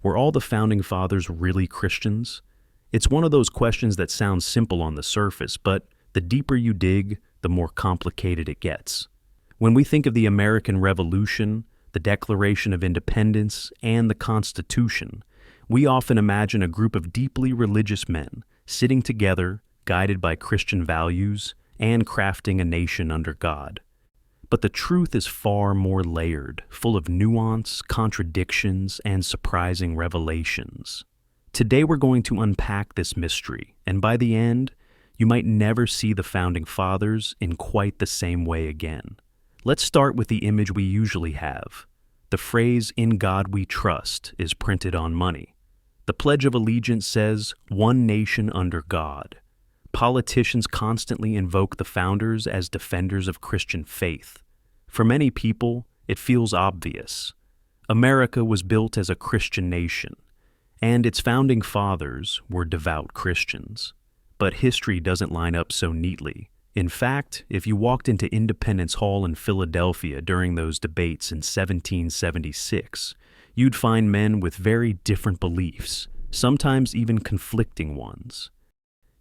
Were all the Founding Fathers really Christians? It's one of those questions that sounds simple on the surface, but the deeper you dig, the more complicated it gets. When we think of the American Revolution, the Declaration of Independence, and the Constitution, we often imagine a group of deeply religious men sitting together, guided by Christian values, and crafting a nation under God. But the truth is far more layered, full of nuance, contradictions, and surprising revelations. Today we're going to unpack this mystery, and by the end, you might never see the Founding Fathers in quite the same way again. Let's start with the image we usually have. The phrase, "In God we trust," is printed on money. The Pledge of Allegiance says, "One nation under God." Politicians constantly invoke the founders as defenders of Christian faith. For many people, it feels obvious. America was built as a Christian nation, and its founding fathers were devout Christians. But history doesn't line up so neatly. In fact, if you walked into Independence Hall in Philadelphia during those debates in 1776, you'd find men with very different beliefs, sometimes even conflicting ones.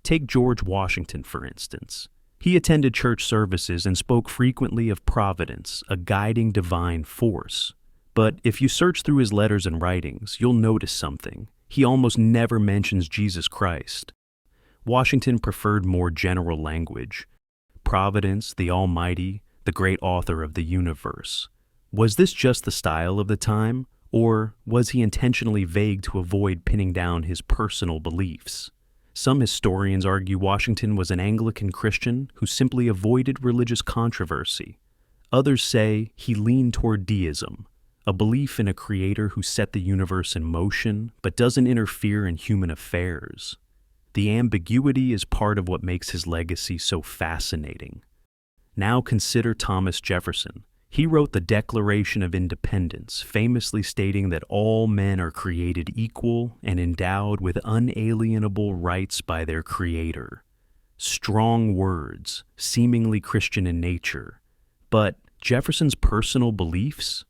Take George Washington, for instance. He attended church services and spoke frequently of providence, a guiding divine force. But if you search through his letters and writings, you'll notice something. He almost never mentions Jesus Christ. Washington preferred more general language. Providence, the Almighty, the great author of the universe. Was this just the style of the time, or was he intentionally vague to avoid pinning down his personal beliefs? Some historians argue Washington was an Anglican Christian who simply avoided religious controversy. Others say he leaned toward deism, a belief in a creator who set the universe in motion but doesn't interfere in human affairs. The ambiguity is part of what makes his legacy so fascinating. Now consider Thomas Jefferson. He wrote the Declaration of Independence, famously stating that all men are created equal and endowed with unalienable rights by their Creator. Strong words, seemingly Christian in nature. But Jefferson's personal beliefs?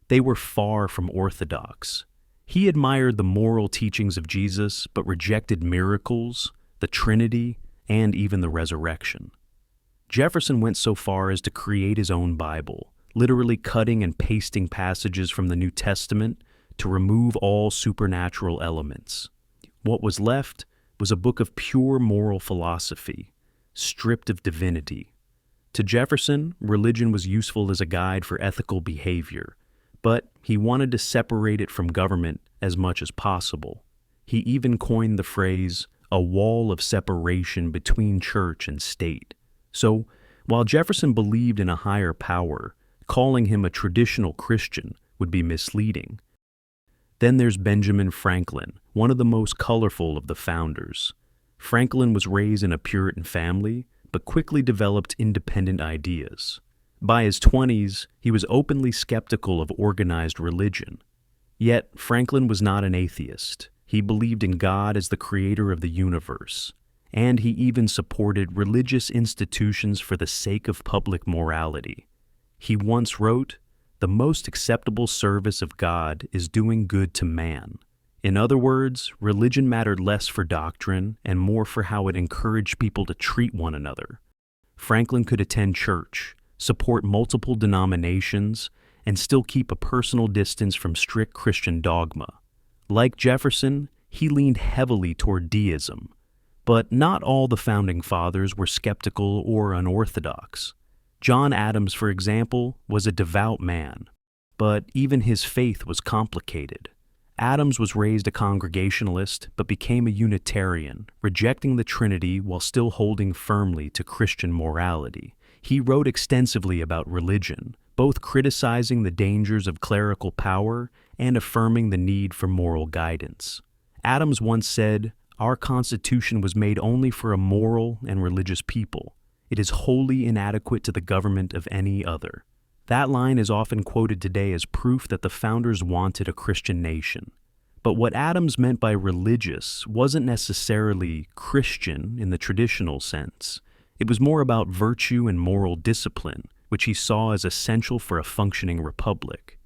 They were far from orthodox. He admired the moral teachings of Jesus, but rejected miracles, the Trinity, and even the resurrection. Jefferson went so far as to create his own Bible, literally cutting and pasting passages from the New Testament to remove all supernatural elements. What was left was a book of pure moral philosophy, stripped of divinity. To Jefferson, religion was useful as a guide for ethical behavior, but he wanted to separate it from government as much as possible. He even coined the phrase, "a wall of separation between church and state." So, while Jefferson believed in a higher power, calling him a traditional Christian would be misleading. Then there's Benjamin Franklin, one of the most colorful of the founders. Franklin was raised in a Puritan family, but quickly developed independent ideas. By his 20s, he was openly skeptical of organized religion. Yet, Franklin was not an atheist. He believed in God as the creator of the universe, and he even supported religious institutions for the sake of public morality. He once wrote, "The most acceptable service of God is doing good to man." In other words, religion mattered less for doctrine and more for how it encouraged people to treat one another. Franklin could attend church, support multiple denominations, and still keep a personal distance from strict Christian dogma. Like Jefferson, he leaned heavily toward deism. But not all the Founding Fathers were skeptical or unorthodox. John Adams, for example, was a devout man, but even his faith was complicated. Adams was raised a Congregationalist but became a Unitarian, rejecting the Trinity while still holding firmly to Christian morality. He wrote extensively about religion, both criticizing the dangers of clerical power and affirming the need for moral guidance. Adams once said, "Our Constitution was made only for a moral and religious people. It is wholly inadequate to the government of any other." That line is often quoted today as proof that the founders wanted a Christian nation. But what Adams meant by religious wasn't necessarily Christian in the traditional sense. It was more about virtue and moral discipline, which he saw as essential for a functioning republic.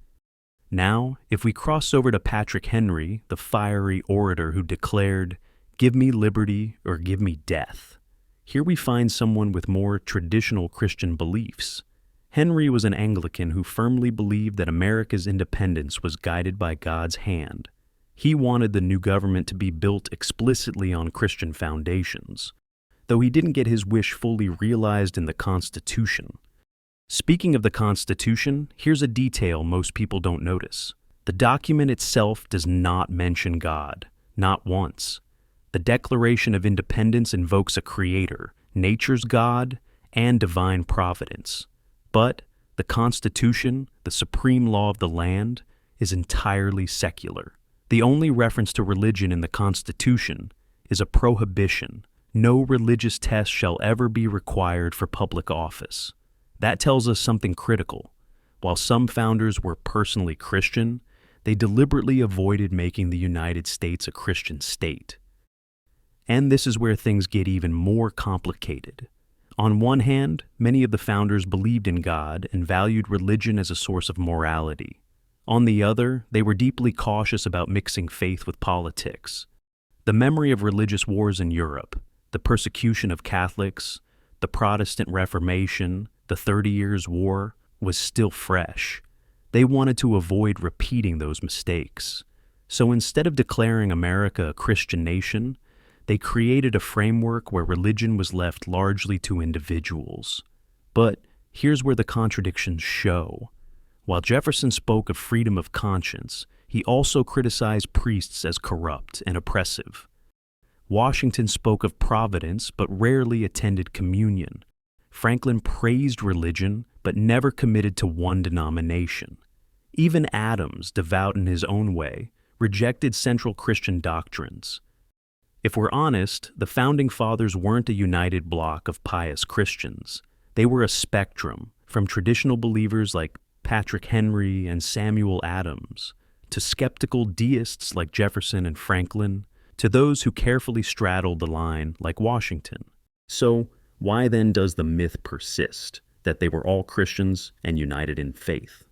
Now, if we cross over to Patrick Henry, the fiery orator who declared, "Give me liberty or give me death," here we find someone with more traditional Christian beliefs. Henry was an Anglican who firmly believed that America's independence was guided by God's hand. He wanted the new government to be built explicitly on Christian foundations, though he didn't get his wish fully realized in the Constitution. Speaking of the Constitution, here's a detail most people don't notice. The document itself does not mention God, not once. The Declaration of Independence invokes a creator, nature's God, and divine providence. But the Constitution, the supreme law of the land, is entirely secular. The only reference to religion in the Constitution is a prohibition. No religious test shall ever be required for public office. That tells us something critical. While some founders were personally Christian, they deliberately avoided making the United States a Christian state. And this is where things get even more complicated. On one hand, many of the founders believed in God and valued religion as a source of morality. On the other, they were deeply cautious about mixing faith with politics. The memory of religious wars in Europe, the persecution of Catholics, the Protestant Reformation, the 30 Years' War, was still fresh. They wanted to avoid repeating those mistakes. So instead of declaring America a Christian nation, they created a framework where religion was left largely to individuals. But here's where the contradictions show. While Jefferson spoke of freedom of conscience, he also criticized priests as corrupt and oppressive. Washington spoke of providence but rarely attended communion. Franklin praised religion but never committed to one denomination. Even Adams, devout in his own way, rejected central Christian doctrines. If we're honest, the Founding Fathers weren't a united block of pious Christians. They were a spectrum, from traditional believers like Patrick Henry and Samuel Adams, to skeptical deists like Jefferson and Franklin, to those who carefully straddled the line like Washington. So, why then does the myth persist that they were all Christians and united in faith?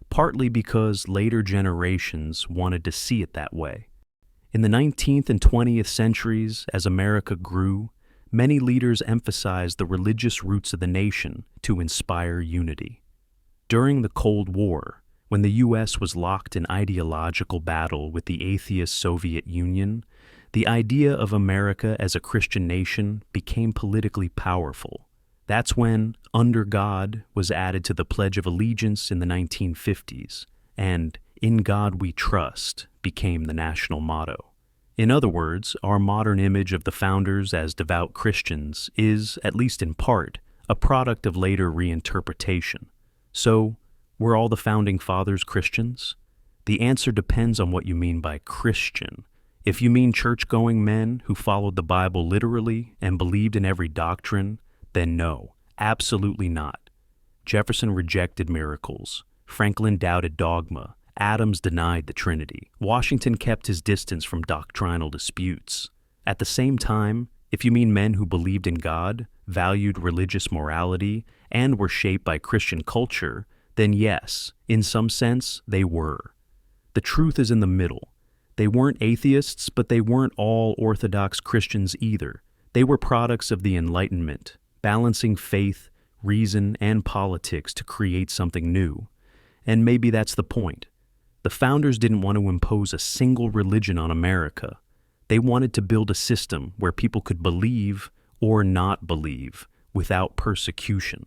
Partly because later generations wanted to see it that way. In the 19th and 20th centuries, as America grew, many leaders emphasized the religious roots of the nation to inspire unity. During the Cold War, when the U.S. was locked in ideological battle with the atheist Soviet Union, the idea of America as a Christian nation became politically powerful. That's when "Under God" was added to the Pledge of Allegiance in the 1950s, and "In God We Trust" became the national motto. In other words, our modern image of the founders as devout Christians is, at least in part, a product of later reinterpretation. So, were all the Founding Fathers Christians? The answer depends on what you mean by Christian. If you mean church-going men who followed the Bible literally and believed in every doctrine, then no, absolutely not. Jefferson rejected miracles. Franklin doubted dogma. Adams denied the Trinity. Washington kept his distance from doctrinal disputes. At the same time, if you mean men who believed in God, valued religious morality, and were shaped by Christian culture, then yes, in some sense, they were. The truth is in the middle. They weren't atheists, but they weren't all Orthodox Christians either. They were products of the Enlightenment, balancing faith, reason, and politics to create something new. And maybe that's the point. The founders didn't want to impose a single religion on America. They wanted to build a system where people could believe or not believe without persecution.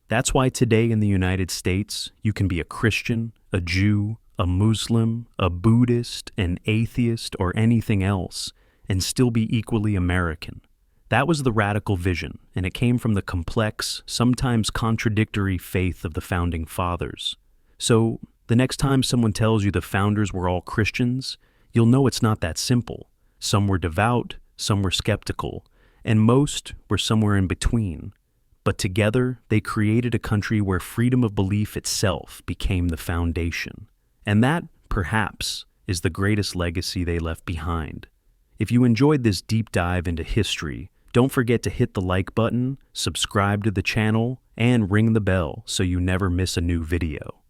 That's why today in the United States, you can be a Christian, a Jew, a Muslim, a Buddhist, an atheist, or anything else, and still be equally American. That was the radical vision, and it came from the complex, sometimes contradictory faith of the Founding Fathers. So, the next time someone tells you the founders were all Christians, you'll know it's not that simple. Some were devout, some were skeptical, and most were somewhere in between. But together, they created a country where freedom of belief itself became the foundation. And that, perhaps, is the greatest legacy they left behind. If you enjoyed this deep dive into history, don't forget to hit the like button, subscribe to the channel, and ring the bell so you never miss a new video.